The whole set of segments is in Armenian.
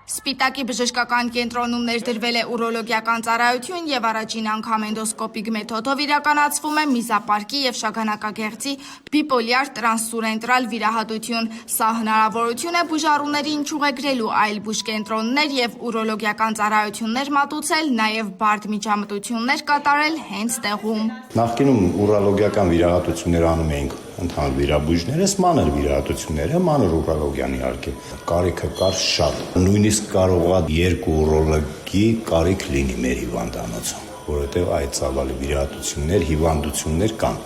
Սպիտակի բժշկական կենտրոնում ներդրվել է ուրոլոգիական ծառայություն և առաջին անգամ էնդոսկոպիկ մեթոդով իրականացվում է միզապարկի և շագանակագեղձի բիպոլյար տրանսուրենտրալ վիրահատություն։ Սա հնարավորություն է բուժառուներին չուղեկրելու այլ բուժկենտրոններ և ուրոլոգիական ծառայություններ մատուցել, նաև բարդ միջամտություններ կատարել հենց տեղում։ Նախկինում ուրոլոգիական վիրահատություններ անում էինք ընդհանուր վիրաբույժներս, մանր վիրահատությունները, մանր ուրոլոգիան իհարկե կարիքը կար շատ։ Նույնիսկ կարողա երկու ուրոլոգի կարիք լինի մեր հիվանդանոցում, որովհետև այդ ցավալի վիրահատություններ, հիվանդություններ կան։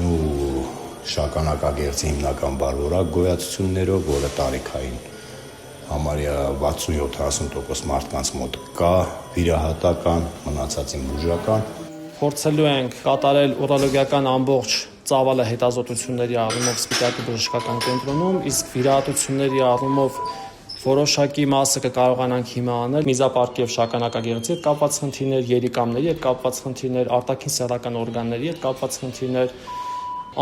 Ու շագանակագեղձի հիմնական բարորակ գոյացություններով, որը տարիքային համարյա 67-70% մարդկանց մոտ կա վիրահատական, մնացածին բուժական։ Փորձելու ենք կատարել ուրոլոգիական ամբողջ ծավալը հետազոտությունների առումով Սպիտակի բժշկական կենտրոնում, իսկ վիրահատությունների առումով որոշակի մասը կկարողանանք հիմա անել միզապարկի եւ շագանակագեղձի հետ կապված խնդիրներ, երիկամների հետ կապված խնդիրներ, արտաքին սեռական օրգանների հետ կապված խնդիրներ,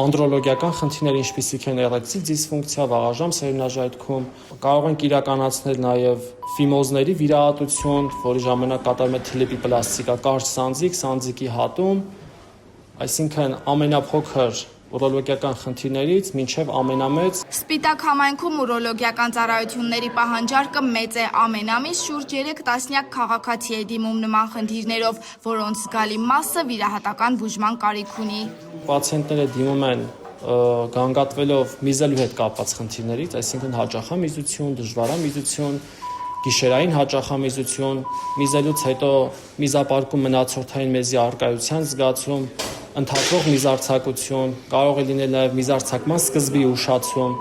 անդրոլոգիական խնդիրներ, ինչպիսիք են էրեկցիլ դիսֆունկցիա, վաղաժամ սերմնաժայթքում, կարող ենք իրականացնել նաև ֆիմոզների վիրահատություն, որի ժամանակ կատարվում է թիլեպիպլաստիկա, կարճ սանձիկ, սանձիկի հատում, այսինքն ամենափոքր ուրոլոգիական խնդիրներից մինչև ամենամեծ։ Սպիտակ համայնքում ուրոլոգիական ծառայությունների պահանջարկը մեծ է, ամեն ամիս շուրջ 3 տասնյակ քաղաքացի է դիմում նման խնդիրներով, որոնց զգալի մասը վիրահատական բուժման կարիք ունի։ Պացիենտները դիմում են գանգատվելով միզելու հետ կապված խնդիրներից, այսինքն հաճախամիզություն, դժվարամիզություն, գիշերային հաճախամիզություն, միզելուց հետո միզապարկում մնացորդային մեզի առկայության զգացում, ընդհատվող միզարձակություն, կարող է լինել նաև միզարձակման սկզբի ուշացում,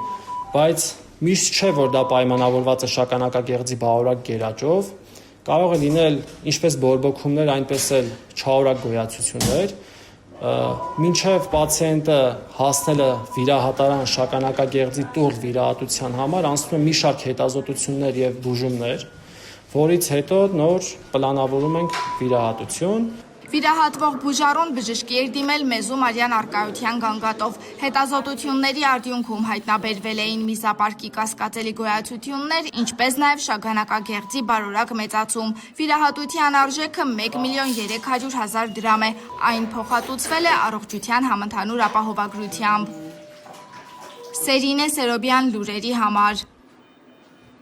բայց միշտ չէ, որ դա պայմանավորված է շագանակագեղձի բարորակ գերաճով, կարող է լինել ինչպես բորբոքումներ, այնպես էլ չարորակ գոյացություններ, մինչև պացիենտը հասնելը վիրահատարան շագանակագեղձի տուր վիրահատության համար անցնում է մի շարք հետազոտություններ եւ բուժումներ, որից հետո նոր պլանավորում ենք վիրահատություն։ Վիրահատվող բուժառուն բժշկի էր դիմել մեզու Մարյան առկայության գանգատով։ Հետազոտությունների արդյունքում հայտնաբերվել էին միզապարկի կասկածելի գոյացություններ, ինչպես նաև շագանակագեղձի բարորակ մեծացում։ Վիրահատության արժեքը 1.3 միլիոն դրամ է։ Այն փոխհատուցվել է առողջության համընդհանուր ապահովագրությամբ։ Սերինե Սերոբյան, լուրերի համար։